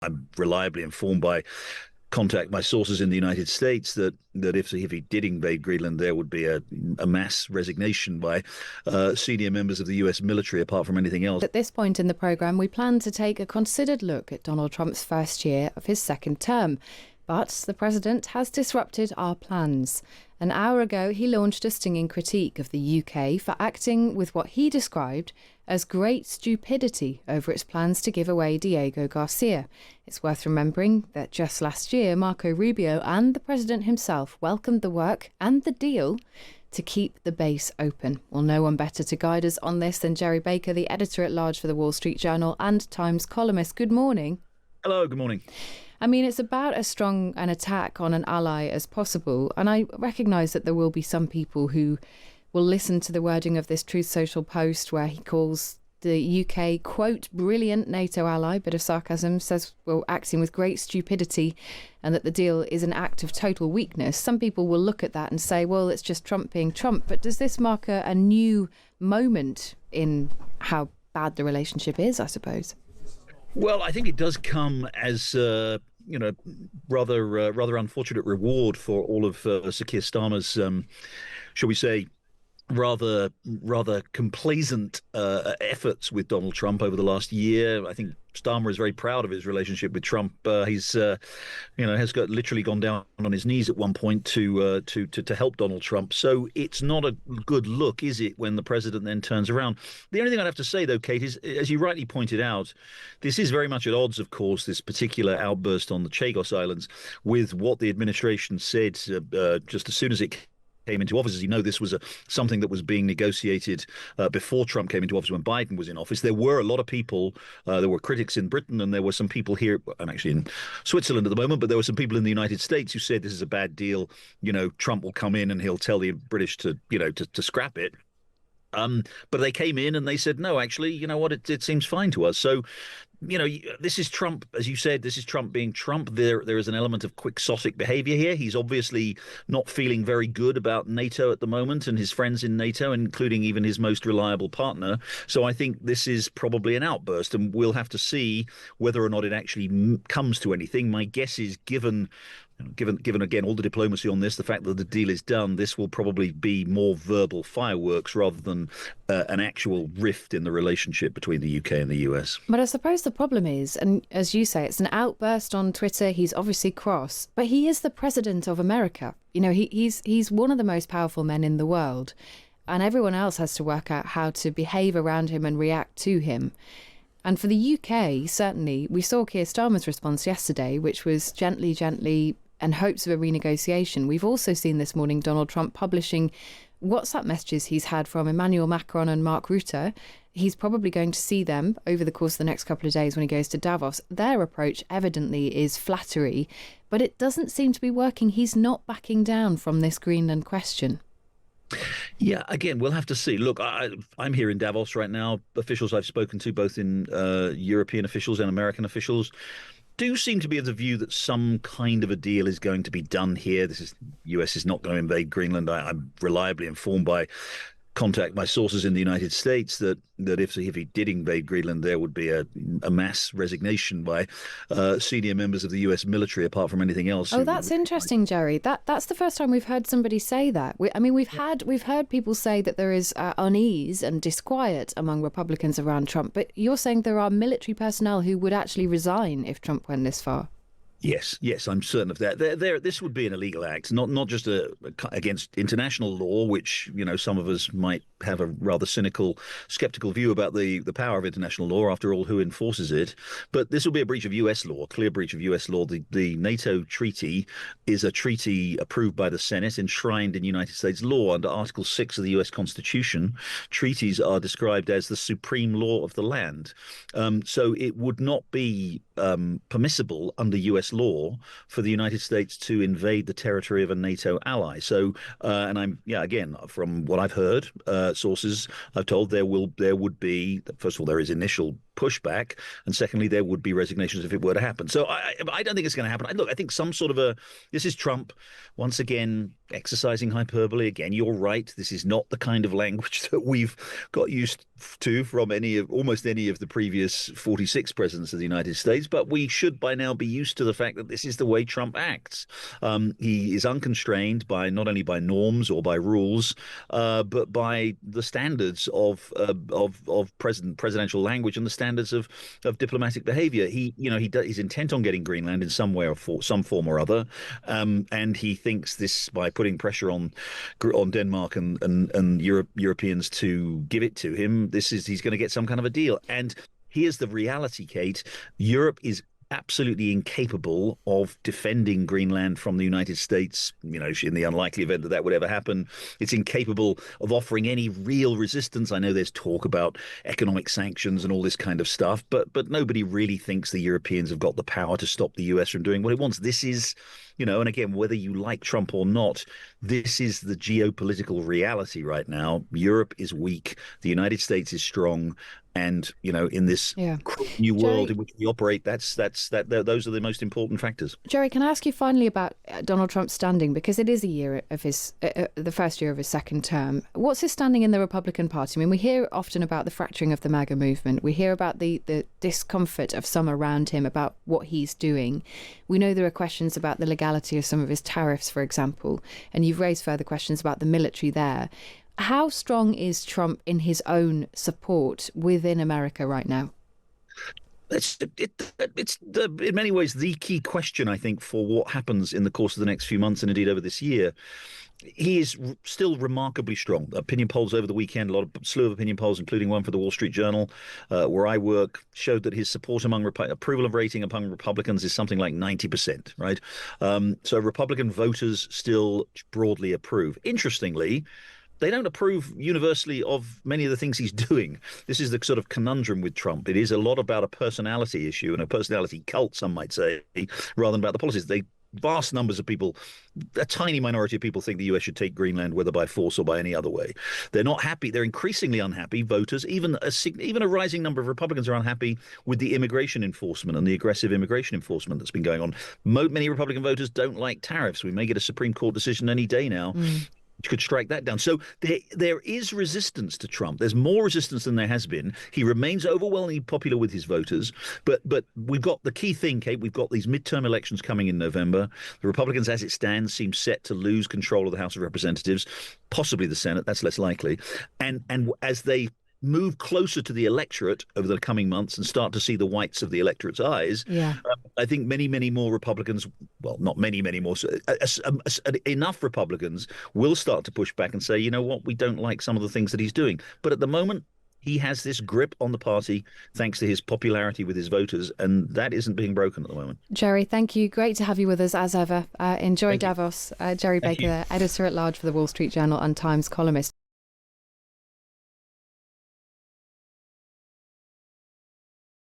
I'm reliably informed by contact my sources in the United States that if he did invade Greenland, there would be a mass resignation by senior members of the U.S. military, apart from anything else. At this point in the programme, we plan to take a considered look at Donald Trump's first year of his second term. But the president has disrupted our plans. An hour ago, he launched a stinging critique of the UK for acting with what he described as great stupidity over its plans to give away Diego Garcia. It's worth remembering that just last year, Marco Rubio and the president himself welcomed the work and the deal to keep the base open. Well, no one better to guide us on this than Gerry Baker, the editor-at-large for the Wall Street Journal and Times columnist. Good morning. Hello, good morning. I mean, it's about as strong an attack on an ally as possible. And I recognise that there will be some people who will listen to the wording of this Truth Social post where he calls the UK, quote, brilliant NATO ally, bit of sarcasm, says, well, acting with great stupidity and that the deal is an act of total weakness. Some people will look at that and say, well, it's just Trump being Trump. But does this mark a new moment in how bad the relationship is, I suppose? Well, I think it does come as rather unfortunate reward for all of Sir Keir Starmer's, shall we say, rather complacent efforts with Donald Trump over the last year. I think Starmer is very proud of his relationship with Trump. He's literally gone down on his knees at one point to help Donald Trump. So it's not a good look, is it, when the president then turns around? The only thing I'd have to say, though, Kate, is, as you rightly pointed out, this is very much at odds, of course, this particular outburst on the Chagos Islands with what the administration said just as soon as it came into office. As you know, this was something that was being negotiated before Trump came into office, when Biden was in office. There were a lot of people, there were critics in Britain, and there were some people here, I'm actually in Switzerland at the moment, but there were some people in the United States who said this is a bad deal. Trump will come in and he'll tell the British to scrap it. But they came in and they said, no, actually, you know what, it seems fine to us. So, this is Trump, as you said, this is Trump being Trump. There is an element of quixotic behavior here. He's obviously not feeling very good about NATO at the moment and his friends in NATO, including even his most reliable partner. So I think this is probably an outburst, and we'll have to see whether or not it actually comes to anything. My guess is, given again all the diplomacy on this, the fact that the deal is done, this will probably be more verbal fireworks rather than an actual rift in the relationship between the UK and the US. But I suppose the problem is, and as you say, it's an outburst on Twitter. He's obviously cross, but he is the president of America. He's one of the most powerful men in the world, and everyone else has to work out how to behave around him and react to him. And for the UK, certainly, we saw Keir Starmer's response yesterday, which was gently, and hopes of a renegotiation. We've also seen this morning Donald Trump publishing WhatsApp messages he's had from Emmanuel Macron and Mark Rutte. He's probably going to see them over the course of the next couple of days when he goes to Davos. Their approach evidently is flattery, but it doesn't seem to be working. He's not backing down from this Greenland question. Yeah, again, we'll have to see. Look, I'm here in Davos right now. Officials I've spoken to, both in European officials and American officials, do seem to be of the view that some kind of a deal is going to be done here. US is not going to invade Greenland. I'm reliably informed by contact my sources in the United States that if he did invade Greenland, there would be a mass resignation by senior members of the U.S. military, apart from anything else. Oh, that's interesting, Gerry. That's the first time we've heard somebody say that. We've heard people say that there is unease and disquiet among Republicans around Trump, but you're saying there are military personnel who would actually resign if Trump went this far. Yes, I'm certain of that. This would be an illegal act, not just against international law, which some of us might have a rather skeptical view about the power of international law. After all, who enforces it? But this will be a breach of U.S. law, a clear breach of U.S. law. The NATO treaty is a treaty approved by the Senate, enshrined in United States law under Article 6 of the U.S. Constitution. Treaties are described as the supreme law of the land. So it would not be permissible under U.S. law for the United States to invade the territory of a NATO ally. So, again, from what I've heard, sources I've told there would be, first of all, there is initial pushback, and secondly, there would be resignations if it were to happen. So I don't think it's going to happen. Look, I think some sort of this is Trump once again exercising hyperbole. Again, you're right. This is not the kind of language that we've got used to from almost any of the previous 46 presidents of the United States. But we should by now be used to the fact that this is the way Trump acts. He is unconstrained by not only by norms or by rules, but by the standards of presidential language and the standards of diplomatic behavior. He's intent on getting Greenland in some way or some form or other, and he thinks this by putting pressure on Denmark and Europeans to give it to him. He's going to get some kind of a deal. And here's the reality, Kate. Europe is absolutely incapable of defending Greenland from the United States, in the unlikely event that that would ever happen. It's incapable of offering any real resistance. I know there's talk about economic sanctions and all this kind of stuff, but nobody really thinks the Europeans have got the power to stop the US from doing what it wants. This is, and again, whether you like Trump or not, this is the geopolitical reality right now. Europe is weak. The United States is strong. And, in this new world in which we operate, those are the most important factors. Gerry, can I ask you finally about Donald Trump's standing? Because it is a year of the first year of his second term. What's his standing in the Republican Party? I mean, we hear often about the fracturing of the MAGA movement. We hear about the discomfort of some around him about what he's doing. We know there are questions about the legality of some of his tariffs, for example, and you've raised further questions about the military there. How strong is Trump in his own support within America right now? It's in many ways the key question, I think, for what happens in the course of the next few months and indeed over this year. He is still remarkably strong. Opinion polls over the weekend, a slew of opinion polls, including one for the Wall Street Journal, where I work, showed that his support approval rating among Republicans is something like 90%, right? So Republican voters still broadly approve. Interestingly, they don't approve universally of many of the things he's doing. This is the sort of conundrum with Trump. It is a lot about a personality issue and a personality cult, some might say, rather than about the policies. Vast numbers of people, a tiny minority of people, think the US should take Greenland, whether by force or by any other way. They're not happy. They're increasingly unhappy. Voters, even a rising number of Republicans are unhappy with the immigration enforcement and the aggressive immigration enforcement that's been going on. Many Republican voters don't like tariffs. We may get a Supreme Court decision any day now. Could strike that down. So there is resistance to Trump. There's more resistance than there has been. He remains overwhelmingly popular with his voters. But we've got the key thing, Kate. We've got these midterm elections coming in November. The Republicans, as it stands, seem set to lose control of the House of Representatives, possibly the Senate. That's less likely. And as they move closer to the electorate over the coming months and start to see the whites of the electorate's eyes, I think many more Republicans, well, not many more, enough Republicans will start to push back and say, you know what, we don't like some of the things that he's doing. But at the moment, he has this grip on the party thanks to his popularity with his voters, and that isn't being broken at the moment. Gerry, thank you. Great to have you with us as ever. Enjoy Davos. Gerry Baker, editor-at-large for the Wall Street Journal and Times columnist.